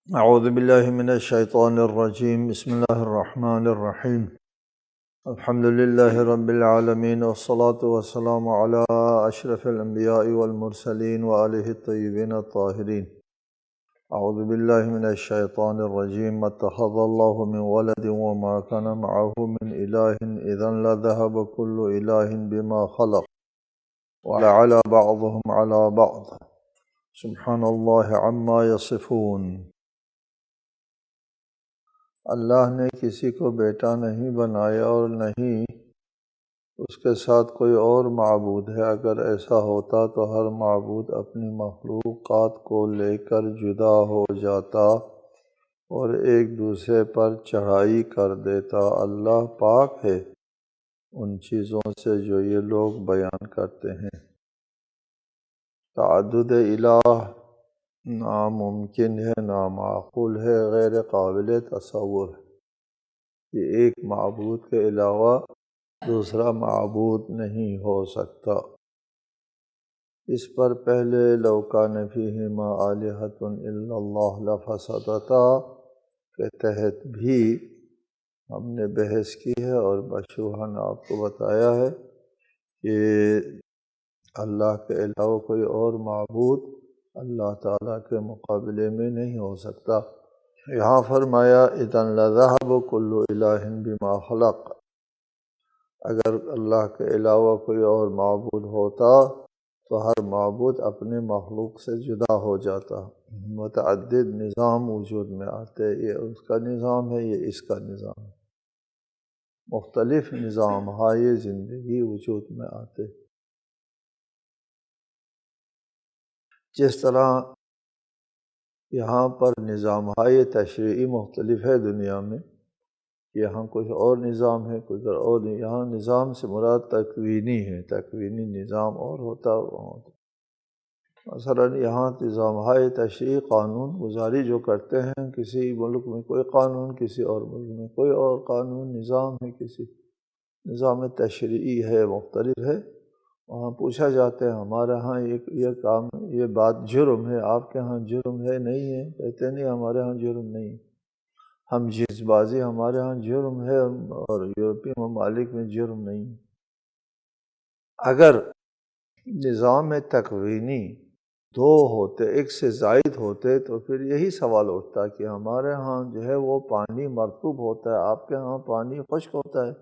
اعوذ باللہ من الشیطان الرجیم، بسم اللہ الرحمن الرحیم۔ الحمد للہ رب العالمین، والصلاة والسلام علی اشرف الانبیاء والمرسلین وآلہ الطیبین الطاہرین۔ اعوذ باللہ من الشیطان الرجیم، ما اتخذ اللہ من ولد وما کان معه من الہ اذا لذهب كل الہ بما خلق ولعلى بعضهم على بعض سبحان اللہ عما یصفون۔ اللہ نے کسی کو بیٹا نہیں بنایا اور نہیں اس کے ساتھ کوئی اور معبود ہے۔ اگر ایسا ہوتا تو ہر معبود اپنی مخلوقات کو لے کر جدا ہو جاتا اور ایک دوسرے پر چڑھائی کر دیتا۔ اللہ پاک ہے ان چیزوں سے جو یہ لوگ بیان کرتے ہیں۔ تعدد الہ ناممکن ہے، نامعقول ہے، غیر قابل تصور ہے کہ ایک معبود کے علاوہ دوسرا معبود نہیں ہو سکتا۔ اس پر پہلے لو کان فیہما آلہۃ الا اللہ لفسدتا کے تحت بھی ہم نے بحث کی ہے اور بشوہن آپ کو بتایا ہے کہ اللہ کے علاوہ کوئی اور معبود اللہ تعالیٰ کے مقابلے میں نہیں ہو سکتا۔ یہاں فرمایا اذا لذهب كل الہ بما خلق، اگر اللہ کے علاوہ کوئی اور معبود ہوتا تو ہر معبود اپنے مخلوق سے جدا ہو جاتا۔ متعدد نظام وجود میں آتے، یہ اس کا نظام ہے، یہ اس کا نظام ہے، مختلف نظام ہائے زندگی وجود میں آتے۔ جس طرح یہاں پر نظام ہائے تشریعی مختلف ہے دنیا میں، یہاں کچھ اور نظام ہے، کچھ اور نہیں۔ یہاں نظام سے مراد تکوینی ہے، تکوینی نظام اور ہوتا مثلا یہاں نظام ہائے تشریعی قانون گزاری جو کرتے ہیں، کسی ملک میں کوئی قانون، کسی اور ملک میں کوئی اور قانون نظام ہے، کسی نظام تشریعی ہے، مختلف ہے۔ وہاں پوچھا جاتا ہے ہمارے ہاں یہ کام، یہ بات جرم ہے، آپ کے ہاں جرم ہے نہیں ہے؟ کہتے نہیں ہمارے ہاں جرم نہیں ہے، ہم جس بازی ہمارے ہاں جرم ہے اور یورپی ممالک میں جرم نہیں ہے۔ اگر نظام تکوینی دو ہوتے، ایک سے زائد ہوتے، تو پھر یہی سوال اٹھتا کہ ہمارے ہاں جو ہے وہ پانی مرطوب ہوتا ہے، آپ کے ہاں پانی خشک ہوتا ہے،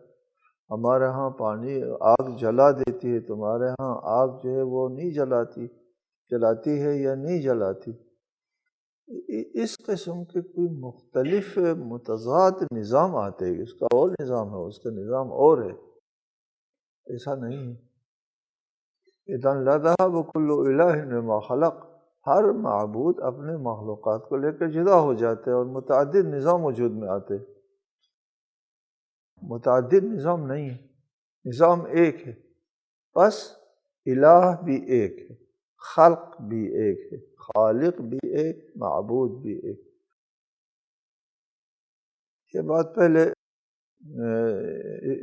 ہمارے ہاں پانی آگ جلا دیتی ہے، تمہارے ہاں آگ جو ہے وہ نہیں جلاتی ہے یا نہیں جلاتی۔ اس قسم کے کوئی مختلف متضاد نظام آتے ہیں، اس کا اور نظام ہے، اس کا نظام اور ہے، ایسا نہیں ہے۔ اذا لذهب كل الہ بما خلق، ہر معبود اپنے مخلوقات کو لے کر جدا ہو جاتے اور متعدد نظام وجود میں آتے۔ متعدد نظام نہیں ہے، نظام ایک ہے، بس الہ بھی ایک ہے، خلق بھی ایک ہے، خالق بھی ایک، معبود بھی ایک۔ یہ بات پہلے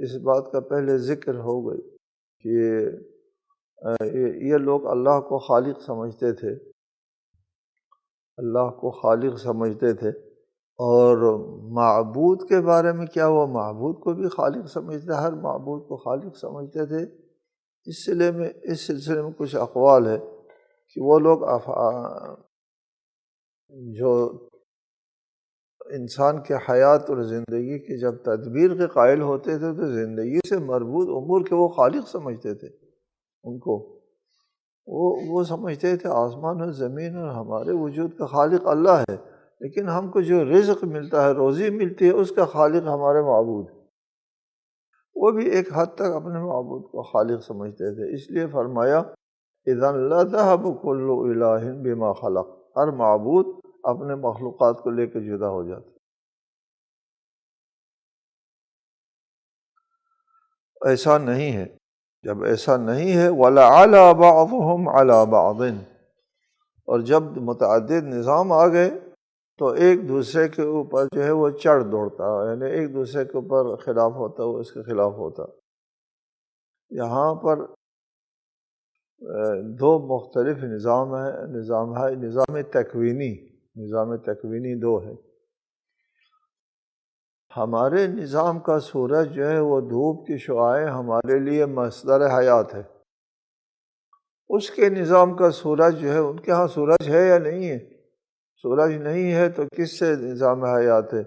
اس بات کا پہلے ذکر ہو گئی کہ یہ لوگ اللہ کو خالق سمجھتے تھے، اللہ کو خالق سمجھتے تھے، اور معبود کے بارے میں کیا ہوا، معبود کو بھی خالق سمجھتے، ہر معبود کو خالق سمجھتے تھے۔ اس سلسلے میں کچھ اقوال ہے کہ وہ لوگ جو انسان کے حیات اور زندگی کی جب تدبیر کے قائل ہوتے تھے تو زندگی سے مربوط امور کے وہ خالق سمجھتے تھے، ان کو وہ سمجھتے تھے آسمان اور زمین اور ہمارے وجود کا خالق اللہ ہے، لیکن ہم کو جو رزق ملتا ہے، روزی ملتی ہے، اس کا خالق ہمارے معبود ہے۔ وہ بھی ایک حد تک اپنے معبود کو خالق سمجھتے تھے، اس لیے فرمایا اذا لذهب كل الہ بما خلق، ہر معبود اپنے مخلوقات کو لے کے جدا ہو جاتا۔ ایسا نہیں ہے، جب ایسا نہیں ہے وَلَعَلَى بَعْضُهُمْ عَلَى بَعْضٍ، اور جب متعدد نظام آ گئے تو ایک دوسرے کے اوپر جو ہے وہ چڑھ دوڑتا، یعنی ایک دوسرے کے اوپر خلاف ہوتا، وہ اس کے خلاف ہوتا۔ یہاں پر دو مختلف نظام ہیں، نظام تکوینی، نظام تکوینی دو ہے۔ ہمارے نظام کا سورج جو ہے وہ دھوپ کی شعاعیں ہمارے لیے مصدر حیات ہے، اس کے نظام کا سورج جو ہے، ان کے ہاں سورج ہے یا نہیں ہے؟ سورج نہیں ہے تو کس سے نظام حیات ہے؟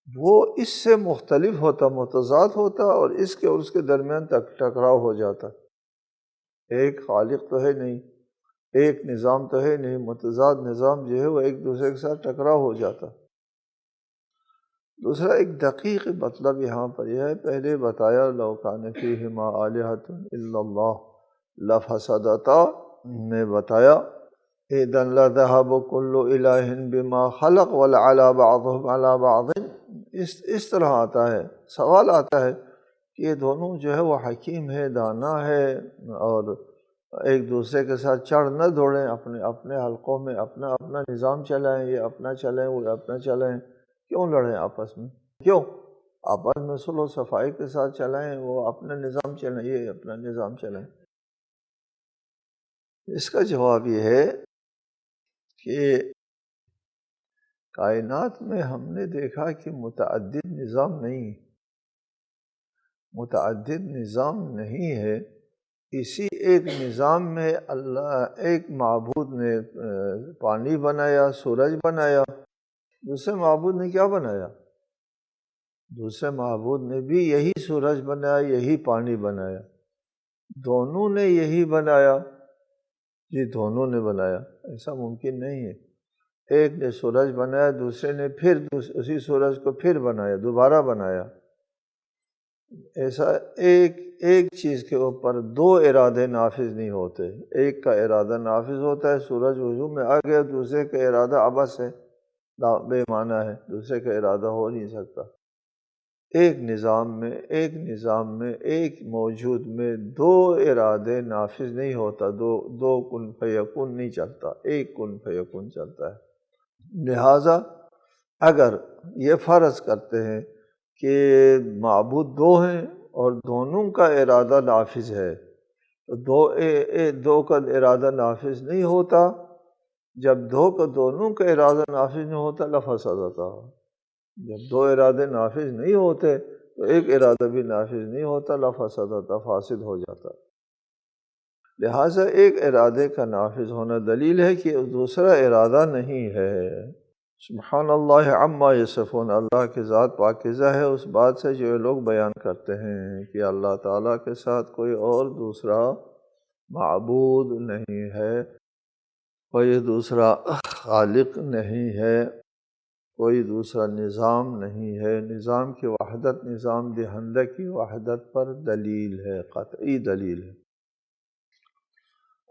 وہ اس سے مختلف ہوتا، متضاد ہوتا، اور اس کے اور اس کے درمیان ٹکراؤ ہو جاتا۔ ایک خالق تو ہے نہیں، ایک نظام تو ہے نہیں، متضاد نظام جو ہے وہ ایک دوسرے کے ساتھ ٹکراؤ ہو جاتا۔ دوسرا ایک دقیق مطلب یہاں پر یہ ہے، پہلے بتایا لو کان فیہما آلہۃ الا اللہ لفسدتا، نے بتایا اذا لذهب كل الہ بما خلق ولعلى بعضهم على بعض، اس طرح آتا ہے، سوال آتا ہے کہ یہ دونوں جو ہے وہ حکیم ہے، دانا ہے، اور ایک دوسرے کے ساتھ چڑھ نہ دوڑیں، اپنے اپنے حلقوں میں اپنا اپنا نظام چلائیں، یہ اپنا چلائیں وہ اپنا چلائیں، کیوں لڑیں آپس میں؟ کیوں آپس میں صلح و صفائی کے ساتھ چلائیں، وہ اپنا نظام چلائیں، یہ اپنا نظام چلائیں۔ اس کا جواب یہ ہے کہ کائنات میں ہم نے دیکھا کہ متعدد نظام نہیں، متعدد نظام نہیں ہے، اسی ایک نظام میں اللہ ایک معبود نے پانی بنایا، سورج بنایا، دوسرے معبود نے کیا بنایا؟ دوسرے معبود نے بھی یہی سورج بنایا، یہی پانی بنایا، دونوں نے یہی بنایا، جی دونوں نے بنایا، ایسا ممکن نہیں ہے۔ ایک نے سورج بنایا، دوسرے نے پھر اسی سورج کو پھر بنایا، دوبارہ بنایا۔ ایسا ایک چیز کے اوپر دو ارادے نافذ نہیں ہوتے، ایک کا ارادہ نافذ ہوتا ہے، سورج وجود میں آ گیا، دوسرے کا ارادہ عبث ہے، بے معنی ہے، دوسرے کا ارادہ ہو نہیں سکتا۔ ایک نظام میں ایک موجود میں دو ارادے نافذ نہیں ہوتا، دو کن فیکون نہیں چلتا، ایک کن فیکون چلتا ہے۔ لہٰذا اگر یہ فرض کرتے ہیں کہ معبود دو ہیں اور دونوں کا ارادہ نافذ ہے، تو دو کا ارادہ نافذ نہیں ہوتا، جب دونوں کا ارادہ نافذ نہیں ہوتا لفسدتا، جب دو ارادے نافذ نہیں ہوتے تو ایک ارادہ بھی نافذ نہیں ہوتا، لفسدتا، فاسد ہو جاتا۔ لہٰذا ایک ارادے کا نافذ ہونا دلیل ہے کہ دوسرا ارادہ نہیں ہے۔ سبحان اللہ عما یصفون، اللہ کی ذات پاکیزہ ہے اس بات سے جو یہ لوگ بیان کرتے ہیں کہ اللہ تعالیٰ کے ساتھ کوئی اور دوسرا معبود نہیں ہے، کوئی دوسرا خالق نہیں ہے، کوئی دوسرا نظام نہیں ہے۔ نظام کی وحدت، نظام دہندہ کی وحدت پر دلیل ہے، قطعی دلیل ہے۔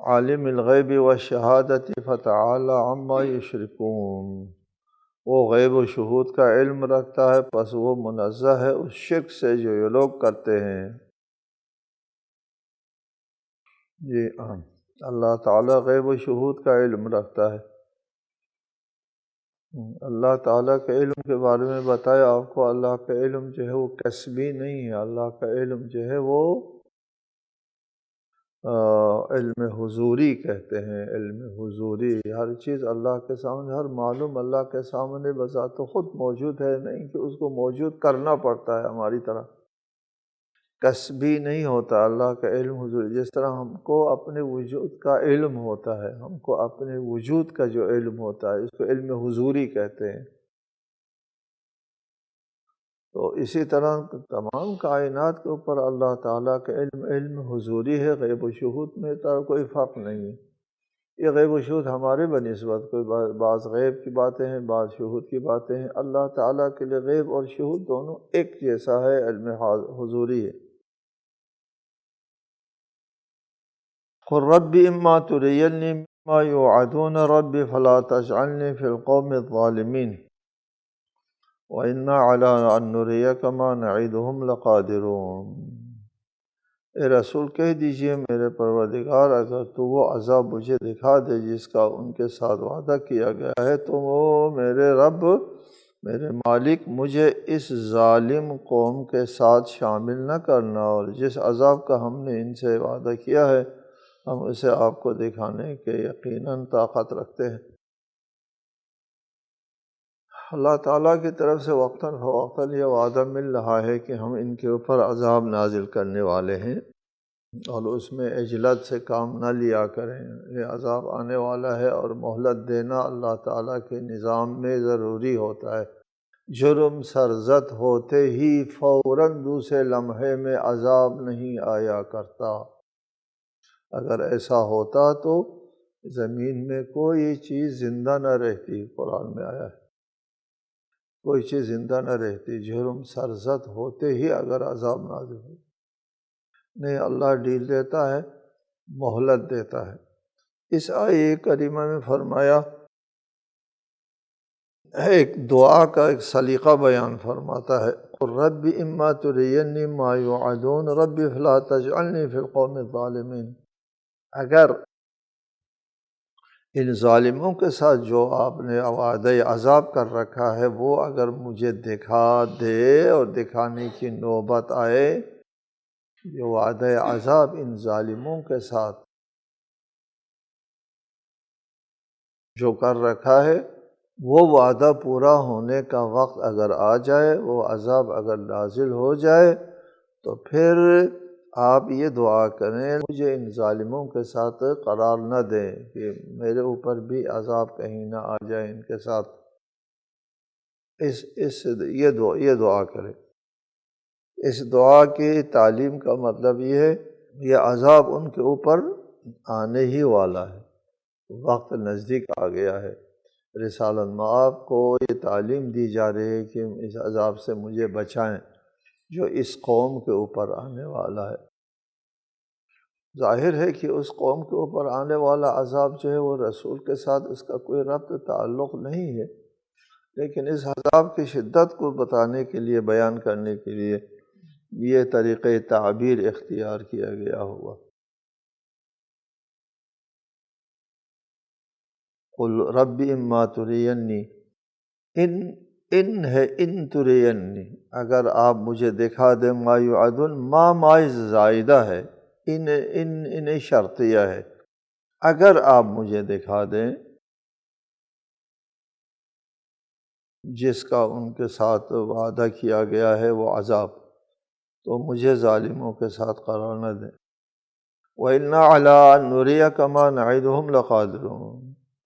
عالم الغیب والشہادۃ فتعالی عما یشرکون، وہ غیب و شہود کا علم رکھتا ہے، پس وہ منزہ ہے اس شرک سے جو یہ لوگ کرتے ہیں۔ جی اللہ تعالیٰ غیب و شہود کا علم رکھتا ہے۔ اللہ تعالیٰ کے علم کے بارے میں بتایا آپ کو، اللہ کا علم جو ہے وہ کسبی نہیں ہے، اللہ کا علم جو ہے وہ علم حضوری کہتے ہیں، علم حضوری، ہر چیز اللہ کے سامنے، ہر معلوم اللہ کے سامنے بذات خود موجود ہے، نہیں کہ اس کو موجود کرنا پڑتا ہے ہماری طرح، کسبی نہیں ہوتا اللہ کا علم حضوری۔ جس طرح ہم کو اپنے وجود کا علم ہوتا ہے، ہم کو اپنے وجود کا جو علم ہوتا ہے اس کو علم حضوری کہتے ہیں۔ تو اسی طرح تمام کائنات کے اوپر اللہ تعالیٰ کا علم حضوری ہے، غیب و شہود میں کوئی فرق نہیں ہے۔ یہ غیب و شہود ہمارے بنسبت کوئی بعض غیب کی باتیں ہیں، بعض شہود کی باتیں ہیں، اللہ تعالیٰ کے لیے غیب اور شہود دونوں ایک جیسا ہے، علم حضوری ہے۔ قل رب اما ترینی مما یوعدون رب فلا تجعلنی فی القوم الظالمین وَإِنَّا عَلَىٰ أَن نُّرِيَكَ مَا نَعِدُهُمْ لَقَادِرُونَ، اے رسول کہہ دیجئے میرے پروردگار اگر تو وہ عذاب مجھے دکھا دے جس کا ان کے ساتھ وعدہ کیا گیا ہے، تو وہ میرے رب، میرے مالک، مجھے اس ظالم قوم کے ساتھ شامل نہ کرنا، اور جس عذاب کا ہم نے ان سے وعدہ کیا ہے ہم اسے آپ کو دکھانے کے یقیناً طاقت رکھتے ہیں۔ اللہ تعالیٰ کی طرف سے وقتاً فوقتاً یہ وعدہ مل رہا ہے کہ ہم ان کے اوپر عذاب نازل کرنے والے ہیں، اور اس میں عجلت سے کام نہ لیا کریں۔ یہ عذاب آنے والا ہے اور مہلت دینا اللہ تعالیٰ کے نظام میں ضروری ہوتا ہے۔ جرم سرزد ہوتے ہی فوراً دوسرے لمحے میں عذاب نہیں آیا کرتا۔ اگر ایسا ہوتا تو زمین میں کوئی چیز زندہ نہ رہتی، قرآن میں آیا ہے، کوئی چیز زندہ نہ رہتی۔ جرم سرزد ہوتے ہی اگر عذاب نازل ہو، نہیں، اللہ ڈیل دیتا ہے، مہلت دیتا ہے۔ اس آیے کریمہ میں فرمایا، ایک دعا کا ایک سلیقہ بیان فرماتا ہے، قُل رَبِّ إِمَّا تُرِيَنِّي مَا يُوعَدُونَ رَبِّ فَلَا تَجْعَلْنِي فِي الْقَوْمِ الظَّالِمِينَ۔ اگر ان ظالموں کے ساتھ جو آپ نے وعدہ عذاب کر رکھا ہے وہ اگر مجھے دکھا دے اور دکھانے کی نوبت آئے، یہ وعدہ عذاب ان ظالموں کے ساتھ جو کر رکھا ہے، وہ وعدہ پورا ہونے کا وقت اگر آ جائے، وہ عذاب اگر نازل ہو جائے، تو پھر آپ یہ دعا کریں، مجھے ان ظالموں کے ساتھ قرار نہ دیں کہ میرے اوپر بھی عذاب کہیں نہ آ جائے ان کے ساتھ۔ یہ دعا کریں۔ اس دعا کی تعلیم کا مطلب یہ ہے، یہ عذاب ان کے اوپر آنے ہی والا ہے، وقت نزدیک آ گیا ہے۔ رسالۃ مآب کو یہ تعلیم دی جا رہی ہے کہ اس عذاب سے مجھے بچائیں جو اس قوم کے اوپر آنے والا ہے۔ ظاہر ہے کہ اس قوم کے اوپر آنے والا عذاب جو ہے وہ رسول کے ساتھ اس کا کوئی ربط تعلق نہیں ہے، لیکن اس عذاب کی شدت کو بتانے کے لیے، بیان کرنے کے لیے یہ طریقہ تعبیر اختیار کیا گیا ہوا۔ قل رب اما ترینی، ان ہے ان ترینی، اگر آپ مجھے دکھا دیں، ما یعدن، ما مائز زائدہ ہے، ان شرطیہ ہے، اگر آپ مجھے دکھا دیں جس کا ان کے ساتھ وعدہ کیا گیا ہے وہ عذاب، تو مجھے ظالموں کے ساتھ قرار نہ دیں۔ وَإِنَّا عَلَىٰ أَن نُرِيَكَ مَا نَعِدُهُمْ لَقَادِرُونَ۔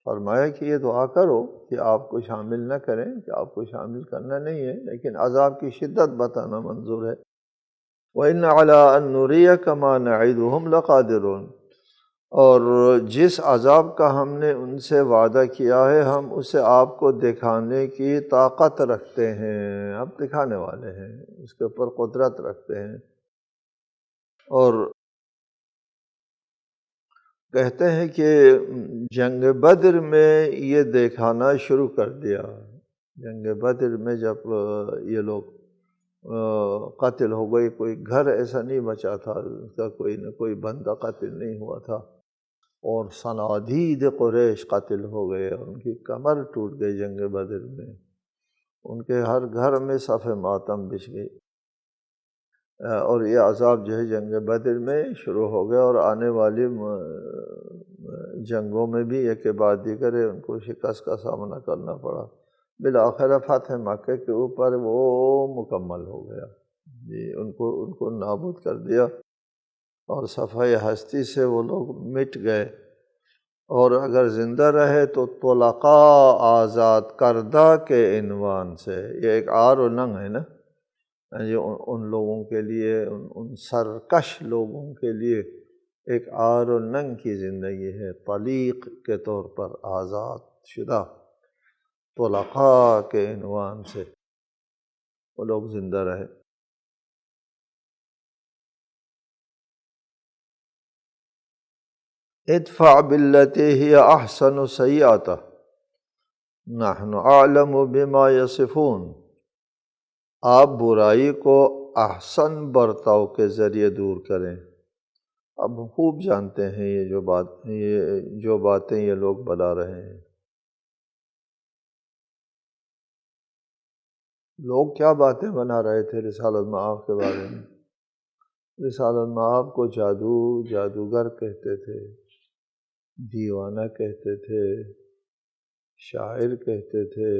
فرمایا کہ یہ دعا کرو کہ آپ کو شامل نہ کریں، کہ آپ کو شامل کرنا نہیں ہے، لیکن عذاب کی شدت بتانا منظور ہے۔ وَإِنَّا عَلَىٰ أَن نُرِيَكَ مَا نَعِدُهُمْ لَقَادِرُونَ، اور جس عذاب کا ہم نے ان سے وعدہ کیا ہے ہم اسے آپ کو دکھانے کی طاقت رکھتے ہیں، اب دکھانے والے ہیں، اس کے اوپر قدرت رکھتے ہیں۔ اور کہتے ہیں کہ جنگ بدر میں یہ دکھانا شروع کر دیا۔ جنگ بدر میں جب یہ لوگ قتل ہو گئی، کوئی گھر ایسا نہیں بچا تھا اس کا کوئی نہ کوئی بندہ قتل نہیں ہوا تھا، اور صنادید قریش قتل ہو گئے، ان کی کمر ٹوٹ گئی جنگ بدر میں، ان کے ہر گھر میں صف ماتم بچھ گئی، اور یہ عذاب جو ہے جنگ بدر میں شروع ہو گیا، اور آنے والی جنگوں میں بھی ایک کے بعد دیگر ان کو شکست کا سامنا کرنا پڑا۔ بالآخر فتح مکہ کے اوپر وہ مکمل ہو گیا، جی ان کو نابود کر دیا، اور صفحہ ہستی سے وہ لوگ مٹ گئے، اور اگر زندہ رہے تو طلقاء، آزاد کردہ کے عنوان سے۔ یہ ایک آر و ننگ ہے نا، یہ ان لوگوں کے لیے، ان سرکش لوگوں کے لیے ایک آر و ننگ کی زندگی ہے، طلیق کے طور پر آزاد شدہ، طلقاء کے عنوان سے وہ لوگ زندہ رہے۔ ادفع باللتی ہی احسن سیئۃ نحن اعلم بما یصفون، آپ برائی کو احسن برتاؤ کے ذریعے دور کریں۔ اب خوب جانتے ہیں یہ جو باتیں یہ لوگ بتا رہے ہیں۔ لوگ کیا باتیں بنا رہے تھے رسالۃ مآب کے بارے میں؟ رسالۃ مآب کو جادوگر کہتے تھے، دیوانہ کہتے تھے، شاعر کہتے تھے،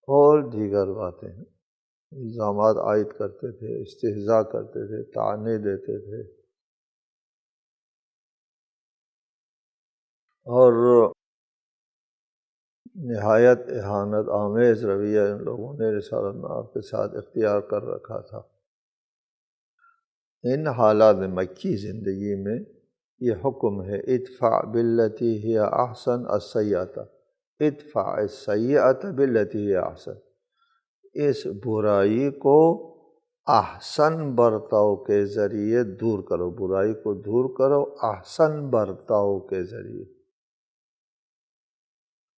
اور دیگر باتیں الزامات عائد کرتے تھے، استہزاء کرتے تھے، طعنے دیتے تھے، اور نہایت اہانت آمیز رویہ ان لوگوں نے رسالت مآب کے ساتھ اختیار کر رکھا تھا۔ ان حالات مکی زندگی میں یہ حکم ہے ادفع باللتی ہی احسن السیئۃ، ادفع السیئۃ باللتی ہی احسن، اس برائی کو احسن برتاؤ کے ذریعے دور کرو، برائی کو دور کرو احسن برتاؤ کے ذریعے۔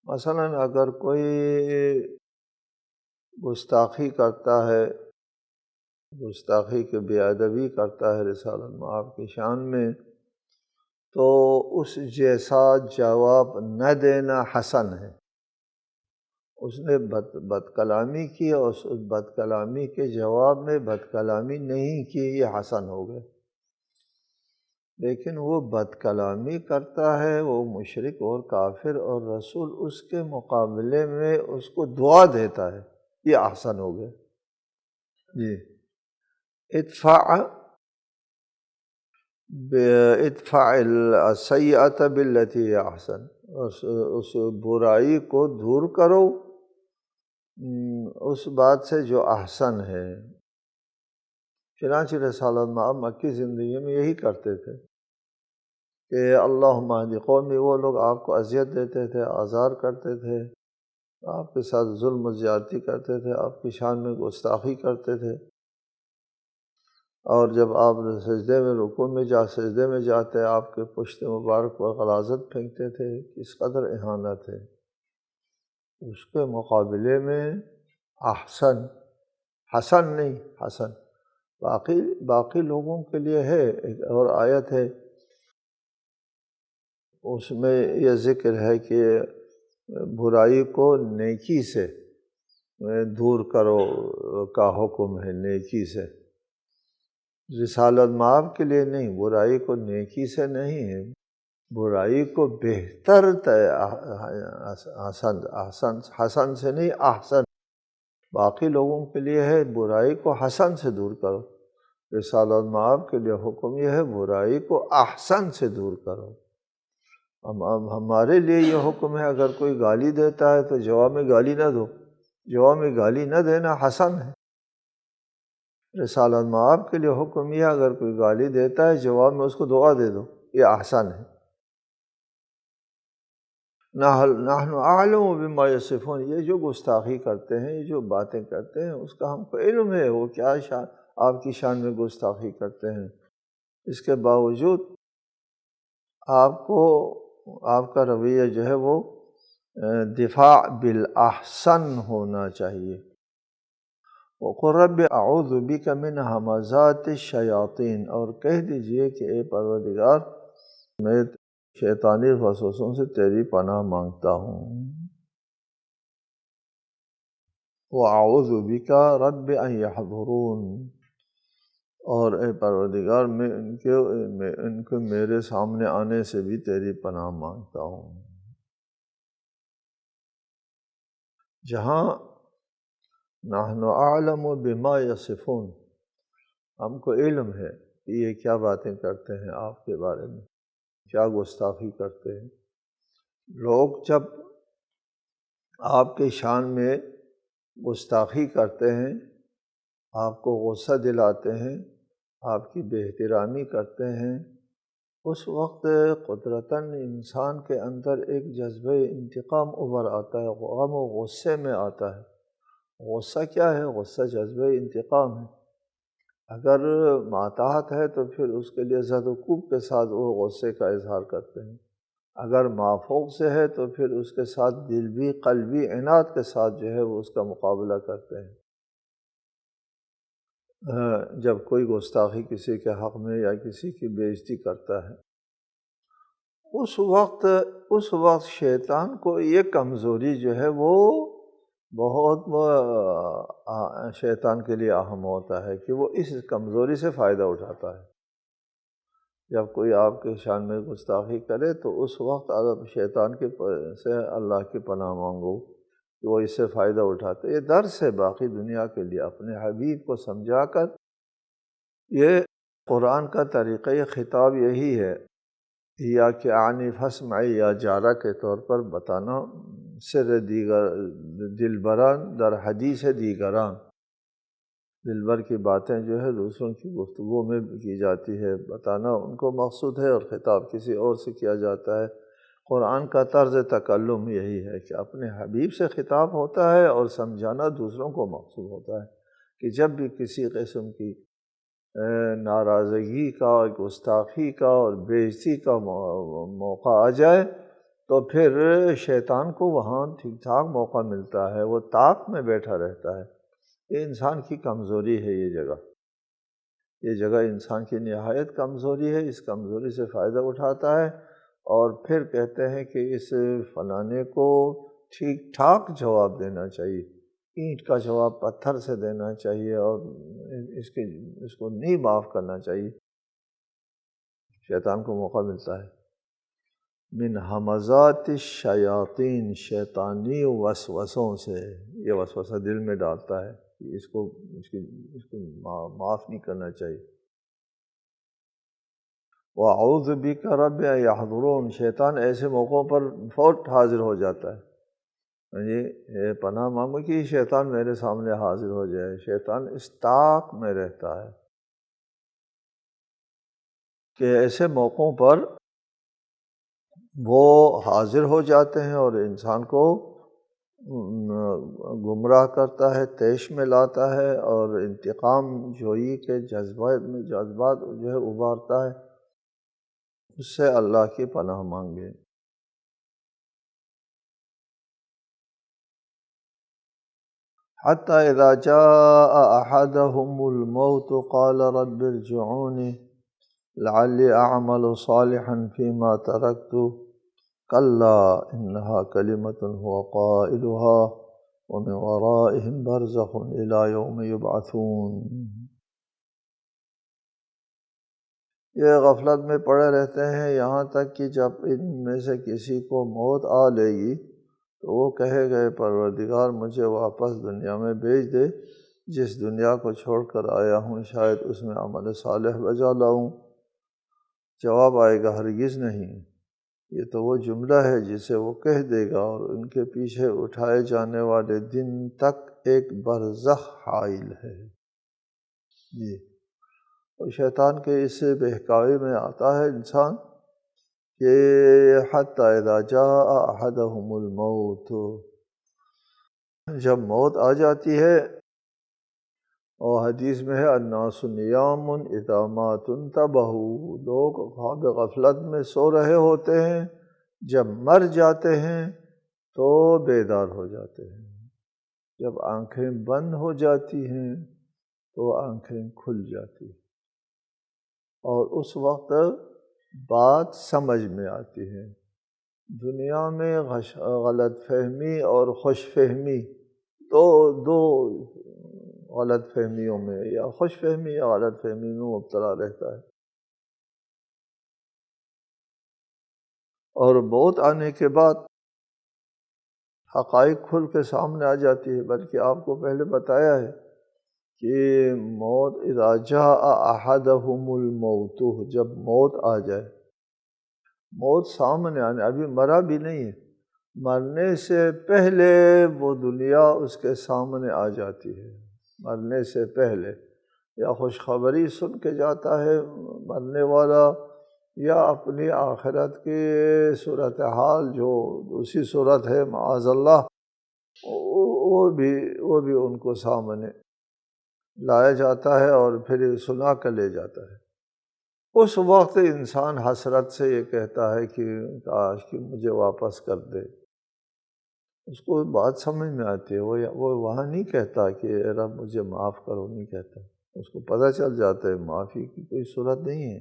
مثلاً اگر کوئی گستاخی کرتا ہے، گستاخی کے بے ادبی کرتا ہے رسالت مآب کی شان میں، تو اس جیسا جواب نہ دینا حسن ہے۔ اس نے بد کلامی کی اور اس بد کلامی کے جواب میں بد کلامی نہیں کی، یہ حسن ہو گئے۔ لیکن وہ بد کلامی کرتا ہے، وہ مشرک اور کافر، اور رسول اس کے مقابلے میں اس کو دعا دیتا ہے، یہ احسن ہو گئے۔ جی، ادفع السیئۃ باللتی ہی احسن، اس برائی کو دور کرو اس بات سے جو احسن ہے۔ چنانچہ رسالت مآب مکی زندگی میں یہی کرتے تھے کہ اللہم اہد قومی، وہ لوگ آپ کو اذیت دیتے تھے، آزار کرتے تھے، آپ کے ساتھ ظلم و زیادتی کرتے تھے، آپ کی شان میں گستاخی کرتے تھے، اور جب آپ سجدے میں رکوع میں سجدے میں جاتے آپ کے پشت مبارک پر غلاظت پھینکتے تھے، کس قدر اہانت ہے۔ اس کے مقابلے میں احسن، حسن نہیں، حسن۔ باقی لوگوں کے لیے ہے، ایک اور آیت ہے اس میں یہ ذکر ہے کہ برائی کو نیکی سے دور کرو کا حکم ہے، نیکی سے۔ رسالت مآب کے لیے نہیں، برائی کو نیکی سے نہیں ہے، برائی کو بہتر حسن سے نہیں، احسن۔ باقی لوگوں کے لیے ہے برائی کو حسن سے دور کرو، رسالت مآب کے لیے حکم یہ ہے برائی کو احسن سے دور کرو۔ اب ہمارے لیے یہ حکم ہے اگر کوئی گالی دیتا ہے تو جواب میں گالی نہ دو، جواب میں گالی نہ دینا حسن ہے۔ رسالت مآب کے لیے حکم یہ اگر کوئی گالی دیتا ہے جواب میں اس کو دعا دے دو، یہ احسن ہے۔ نحن اعلم بما یصفون، یہ جو گستاخی کرتے ہیں، یہ جو باتیں کرتے ہیں، اس کا ہم کو علم ہے وہ کیا آپ کی شان میں گستاخی کرتے ہیں۔ اس کے باوجود آپ کا رویہ جو ہے وہ دفاع بالاحسن ہونا چاہیے۔ وقل رب اعوذ بک من ہمزات الشیاطین، اور کہہ دیجئے کہ اے پروردگار میں شیطانی وسوسوں سے تیری پناہ مانگتا ہوں۔ وَأَعُوذُ بِكَ رَبِّ أَن يَحْضُرُونِ، اور اے پروردگار میں ان کے میرے سامنے آنے سے بھی تیری پناہ مانگتا ہوں۔ جہاں نحن اعلم بما یصفون، ہم کو علم ہے کہ یہ کیا باتیں کرتے ہیں آپ کے بارے میں، کیا گستاخی کرتے ہیں۔ لوگ جب آپ کے شان میں گستاخی کرتے ہیں، آپ کو غصہ دلاتے ہیں، آپ کی بے احترامی کرتے ہیں، اس وقت قدرتاً انسان کے اندر ایک جذبہ انتقام ابھر آتا ہے، غم و غصے میں آتا ہے۔ غصہ کیا ہے؟ غصہ جذبہ انتقام ہے۔ اگر ماتحت ہے تو پھر اس کے لیے زد و کوب کے ساتھ وہ غصے کا اظہار کرتے ہیں، اگر مافوق سے ہے تو پھر اس کے ساتھ دلوی قلبی عناد کے ساتھ جو ہے وہ اس کا مقابلہ کرتے ہیں۔ جب کوئی گستاخی کسی کے حق میں یا کسی کی بے عزتی کرتا ہے، اس وقت شیطان کو یہ کمزوری جو ہے وہ بہت شیطان کے لیے اہم ہوتا ہے کہ وہ اس کمزوری سے فائدہ اٹھاتا ہے۔ جب کوئی آپ کے شان میں گستاخی کرے تو اس وقت آپ شیطان سے اللہ کی پناہ مانگو کہ وہ اس سے فائدہ اٹھاتے. یہ درس ہے باقی دنیا کے لیے. اپنے حبیب کو سمجھا کر، یہ قرآن کا طریقہ خطاب یہی ہے، یا کہ آنی فسمعی یا جارہ کے طور پر بتانا، سر دیگر دلبران در حدیث دیگران، دلبر کی باتیں جو ہے دوسروں کی گفتگو میں کی جاتی ہے، بتانا ان کو مقصود ہے، اور خطاب کسی اور سے کیا جاتا ہے. قرآن کا طرز تکلم یہی ہے کہ اپنے حبیب سے خطاب ہوتا ہے اور سمجھانا دوسروں کو مقصود ہوتا ہے، کہ جب بھی کسی قسم کی ناراضگی کا، گستاخی کا اور بے عزتی کا موقع آ جائے تو پھر شیطان کو وہاں ٹھیک ٹھاک موقع ملتا ہے، وہ طاق میں بیٹھا رہتا ہے. یہ انسان کی کمزوری ہے. یہ جگہ انسان کی نہایت کمزوری ہے. اس کمزوری سے فائدہ اٹھاتا ہے، اور پھر کہتے ہیں کہ اس فلانے کو ٹھیک ٹھاک جواب دینا چاہیے، اینٹ کا جواب پتھر سے دینا چاہیے، اور اس کو نہیں معاف کرنا چاہیے. شیطان کو موقع ملتا ہے. من حمزات الشیاطین، شیطانی وسوسوں سے. یہ وسوسہ دل میں ڈالتا ہے کہ اس کو معاف نہیں کرنا چاہیے. وَأَعُوذُ بِكَ رَبِّ أَن يَحْضُرُونَ، شیطان ایسے موقعوں پر فوت حاضر ہو جاتا ہے. یہ پناہ مانگو کہ شیطان میرے سامنے حاضر ہو جائے. شیطان اس طاق میں رہتا ہے کہ ایسے موقعوں پر وہ حاضر ہو جاتے ہیں اور انسان کو گمراہ کرتا ہے، طیش میں لاتا ہے، اور انتقام جوئی کے جذبات جو ہے ابھارتا ہے. اس سے اللہ کی پناہ مانگے. حتی اذا جاء احدهم الموت قال رب ارجعوني لعلی اعمل صالحا فيما تركت كلا انها كلمة هو قائلها ومن ورائهم برزخ الى يوم يبعثون. یہ غفلت میں پڑے رہتے ہیں یہاں تک کہ جب ان میں سے کسی کو موت آ لے گی تو وہ کہے گئے پروردگار مجھے واپس دنیا میں بھیج دے، جس دنیا کو چھوڑ کر آیا ہوں شاید اس میں عمل صالح بجا لاؤں. جواب آئے گا ہرگز نہیں. یہ تو وہ جملہ ہے جسے وہ کہہ دے گا، اور ان کے پیچھے اٹھائے جانے والے دن تک ایک برزخ حائل ہے. جی، اور شیطان کے اس بہکاوی میں آتا ہے انسان کہ حتی اذا جاء احدهم الموت، جب موت آ جاتی ہے. اور حدیث میں ہے الناس نیام اذا ماتوا انتبہوا، لوگ خواب غفلت میں سو رہے ہوتے ہیں، جب مر جاتے ہیں تو بیدار ہو جاتے ہیں. جب آنکھیں بند ہو جاتی ہیں تو آنکھیں کھل جاتی ہیں، اور اس وقت بات سمجھ میں آتی ہے. دنیا میں غلط فہمی اور خوش فہمی دو غلط فہمیوں میں، یا خوش فہمی یا غلط فہمی میں مبتلا رہتا ہے. اور موت آنے کے بعد حقائق کھل کے سامنے آ جاتی ہے. بلکہ آپ کو پہلے بتایا ہے کہ موت اذا جاء احدهم الموت، جب موت آ جائے، موت سامنے آنے، ابھی مرا بھی نہیں ہے، مرنے سے پہلے وہ دنیا اس کے سامنے آ جاتی ہے. مرنے سے پہلے یا خوشخبری سن کے جاتا ہے مرنے والا، یا اپنی آخرت کی صورتحال جو دوسری صورت ہے معاذ اللہ، وہ بھی ان کو سامنے لایا جاتا ہے اور پھر سنا کر لے جاتا ہے. اس وقت انسان حسرت سے یہ کہتا ہے کہ کاش کہ مجھے واپس کر دے. اس کو بات سمجھ میں آتی ہے. وہ وہاں نہیں کہتا کہ اے رب مجھے معاف کرو، نہیں کہتا. اس کو پتہ چل جاتا ہے معافی کی کوئی صورت نہیں ہے،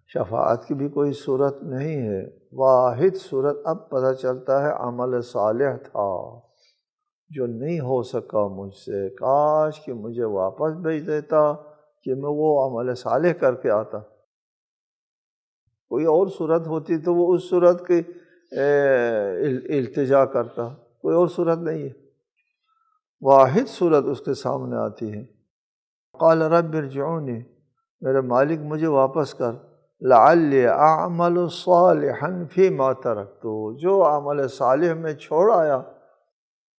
شفاعت کی بھی کوئی صورت نہیں ہے. واحد صورت اب پتہ چلتا ہے عمل صالح تھا جو نہیں ہو سکا مجھ سے، کاش کہ مجھے واپس بھیج دیتا کہ میں وہ عمل صالح کر کے آتا. کوئی اور صورت ہوتی تو وہ اس صورت کی التجا کرتا، کوئی اور صورت نہیں ہے، واحد صورت اس کے سامنے آتی ہے۔ قال رب ارجعونی، میرے مالک مجھے واپس کر، لعلی اعمل صالحا فیما ترکت، جو عمل صالح میں چھوڑ آیا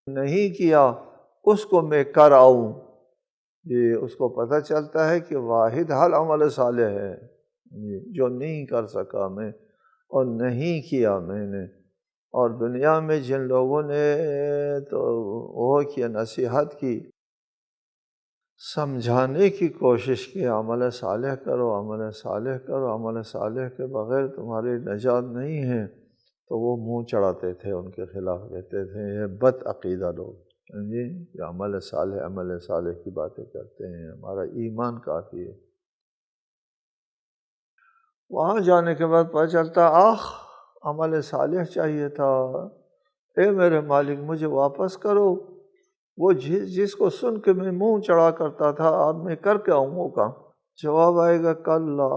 نہیں کیا اس کو میں کر آؤں۔ یہ اس کو پتہ چلتا ہے کہ واحد حل عمل صالح ہے، جو نہیں کر سکا میں اور نہیں کیا میں نے۔ اور دنیا میں جن لوگوں نے تو وہ کی نصیحت کی، سمجھانے کی کوشش کی، عمل صالح کرو، عمل صالح کرو، عمل صالح کے بغیر تمہاری نجات نہیں ہے، تو وہ منہ چڑھاتے تھے، ان کے خلاف کہتے تھے یہ بد عقیدہ لوگ جی، یہ عمل صالح کی باتیں کرتے ہیں، ہمارا ایمان کافی ہے۔ وہاں جانے کے بعد پتہ چلتا عمل صالح چاہیے تھا، اے میرے مالک مجھے واپس کرو، وہ جس کو سن کے میں منہ چڑھا کرتا تھا اب میں کر کے آؤں وہ کام۔ جواب آئے گا کلا،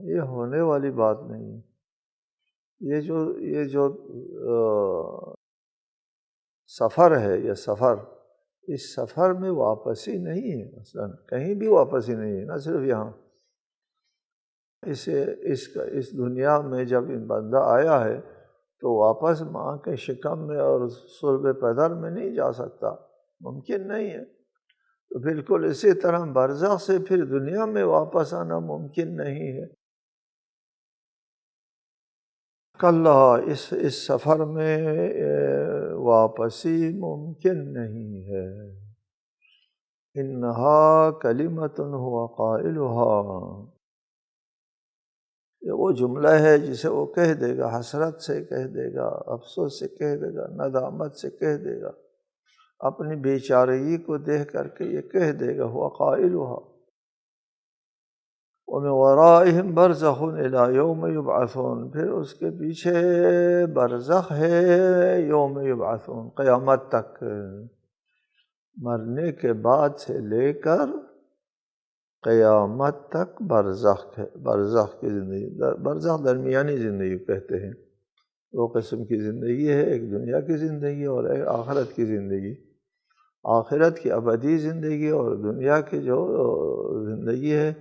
یہ ہونے والی بات نہیں، یہ جو سفر ہے، یہ سفر، اس سفر میں واپسی نہیں ہے، مثلا کہیں بھی واپسی نہیں ہے، نہ صرف یہاں۔ اس دنیا میں جب ان بندہ آیا ہے تو واپس ماں کے شکم میں اور صلب پدر میں نہیں جا سکتا، ممکن نہیں ہے۔ تو بالکل اسی طرح برزخ سے پھر دنیا میں واپس آنا ممکن نہیں ہے۔ کلا، اس سفر میں واپسی ممکن نہیں ہے۔ انہا کلمۃ ہوا قائلہا، یہ وہ جملہ ہے جسے وہ کہہ دے گا، حسرت سے کہہ دے گا، افسوس سے کہہ دے گا، ندامت سے کہہ دے گا، اپنی بیچارگی کو دیکھ کر کے یہ کہہ دے گا ہوا قائلہا۔ وَمِن وَرَائِهِمْ بَرْزَخٌ إِلَىٰ يَوْمِ يُبْعَثُونَ، پھر اس کے پیچھے برزخ ہے یوم یبعثون، قیامت تک، مرنے کے بعد سے لے کر قیامت تک برزخ ہے، برزخ کی زندگی، برزخ درمیانی زندگی کہتے ہیں۔ دو قسم کی زندگی ہے، ایک دنیا کی زندگی اور ایک آخرت کی زندگی۔ آخرت کی ابدی زندگی اور دنیا کی جو زندگی ہے،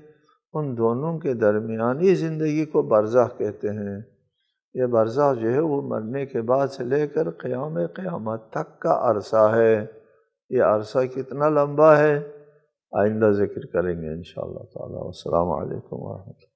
ان دونوں کے درمیانی زندگی کو برزخ کہتے ہیں۔ یہ برزخ جو ہے وہ مرنے کے بعد سے لے کر قیامت تک کا عرصہ ہے۔ یہ عرصہ کتنا لمبا ہے آئندہ ذکر کریں گے انشاءاللہ تعالی۔ السلام علیکم ورحمۃ اللہ۔